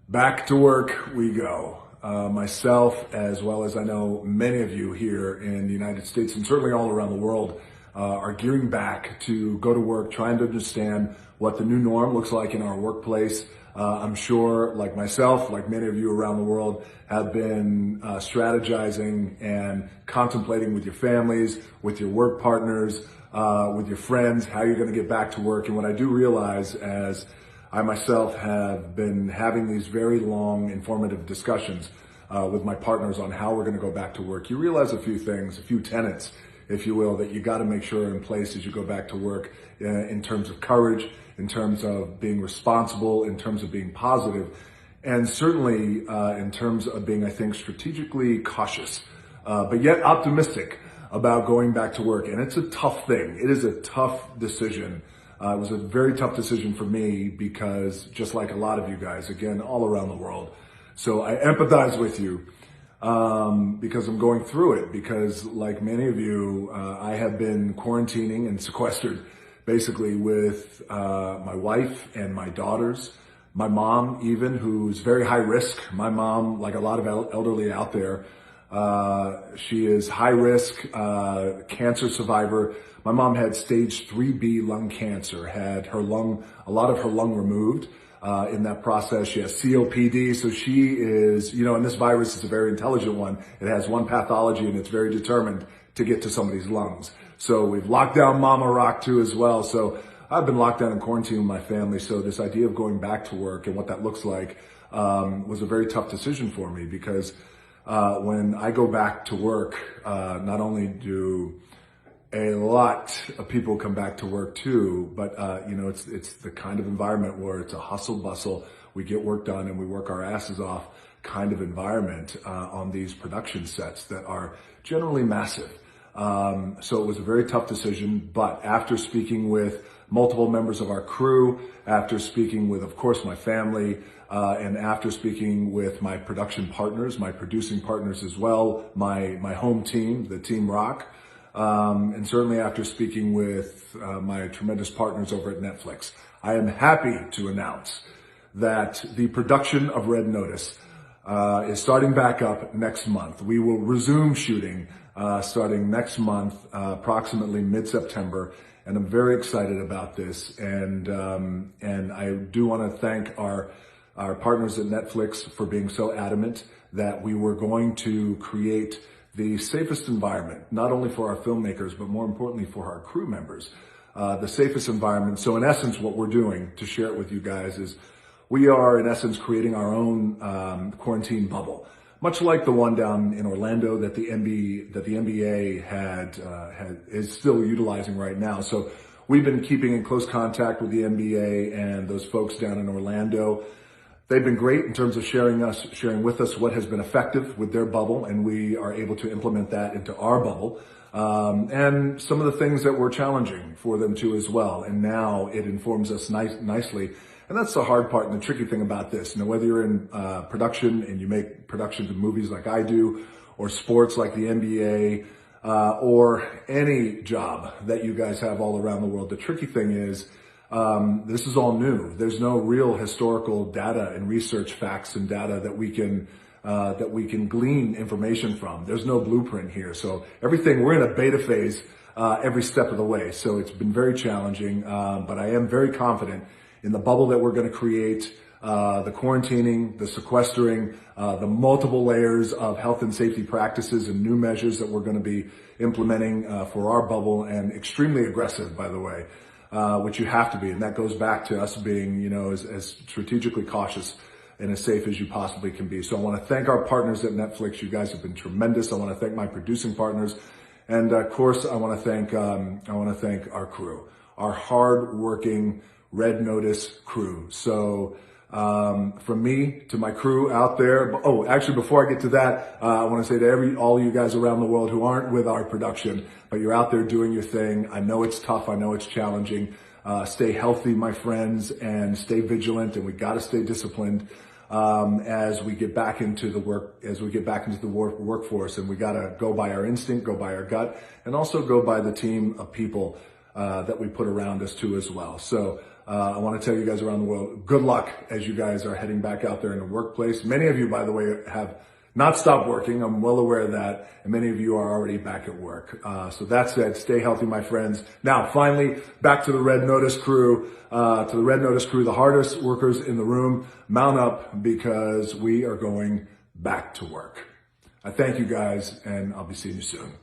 Back to work we go. Myself, as well as I know many of you here in the United States and certainly all around the world, are gearing back to go to work, trying to understand what the new norm looks like in our workplace. I'm sure, like myself, like many of you around the world, have been strategizing and contemplating with your families, with your work partners, with your friends, how you're going to get back to work. And what I do realize, as I myself have been having these very long, informative discussions with my partners on how we're going to go back to work, you realize a few things, a few tenets, if you will, that you got to make sure are in place as you go back to work in terms of courage, in terms of being responsible, in terms of being positive, and certainly in terms of being, I think, strategically cautious, but yet optimistic about going back to work. And it's a tough thing. It is a tough decision. It was a very tough decision for me because, just like a lot of you guys, again, all around the world. So I empathize with you because I'm going through it. Because, like many of you, I have been quarantining and sequestered, basically, with my wife and my daughters, my mom even, who's very high risk. My mom, like a lot of elderly out there, she is high risk, cancer survivor. My mom had stage 3B lung cancer, had a lot of her lung removed. In that process, she has COPD. So she is, and this virus is a very intelligent one. It has one pathology and it's very determined to get to somebody's lungs. So we've locked down Mama Rock too as well. So I've been locked down in quarantine with my family. So this idea of going back to work and what that looks like, was a very tough decision for me because, when I go back to work, not only do a lot of people come back to work too, but it's the kind of environment where it's a hustle bustle. We get work done and we work our asses off kind of environment on these production sets that are generally massive. So it was a very tough decision, but after speaking with multiple members of our crew, after speaking with, of course, my family, and after speaking with my production partners, my producing partners as well, my home team, the Team Rock, and certainly after speaking with my tremendous partners over at Netflix, I am happy to announce that the production of Red Notice is starting back up next month. We will resume shooting starting next month, approximately mid-September, and I'm very excited about this. And I do want to thank our partners at Netflix for being so adamant that we were going to create the safest environment, not only for our filmmakers, but more importantly for our crew members, the safest environment. So in essence, what we're doing, to share it with you guys, is we are in essence creating our own quarantine bubble, much like the one down in Orlando that the NBA is still utilizing right now. So we've been keeping in close contact with the NBA and those folks down in Orlando. They've been great in terms of sharing with us what has been effective with their bubble, and we are able to implement that into our bubble. And some of the things that were challenging for them too as well. And now it informs us nicely. And that's the hard part and the tricky thing about this. Whether you're in production and you make productions of movies like I do, or sports like the NBA, or any job that you guys have all around the world, the tricky thing is, this is all new. There's no real historical data and research facts and data that we can glean information from. There's no blueprint here. So we're in a beta phase, every step of the way. So it's been very challenging, but I am very confident in the bubble that we're going to create, the quarantining, the sequestering, the multiple layers of health and safety practices and new measures that we're going to be implementing, for our bubble, and extremely aggressive, by the way. Which you have to be, and that goes back to us being, as strategically cautious and as safe as you possibly can be. So I want to thank our partners at Netflix. You guys have been tremendous. I want to thank my producing partners, and of course, I want to thank our crew, our hard-working Red Notice crew. So from me to my crew out there. Oh, actually, before I get to that, I want to say to all you guys around the world who aren't with our production, but you're out there doing your thing. I know it's tough. I know it's challenging. Stay healthy, my friends, and stay vigilant. And we got to stay disciplined as we get back into the workforce. And we got to go by our instinct, go by our gut, and also go by the team of people that we put around us too as well. So I want to tell you guys around the world, good luck as you guys are heading back out there in the workplace. Many of you, by the way, have not stopped working. I'm well aware of that. And many of you are already back at work. So that said, stay healthy, my friends. Now, finally, back to the Red Notice crew, the hardest workers in the room. Mount up, because we are going back to work. I thank you guys, and I'll be seeing you soon.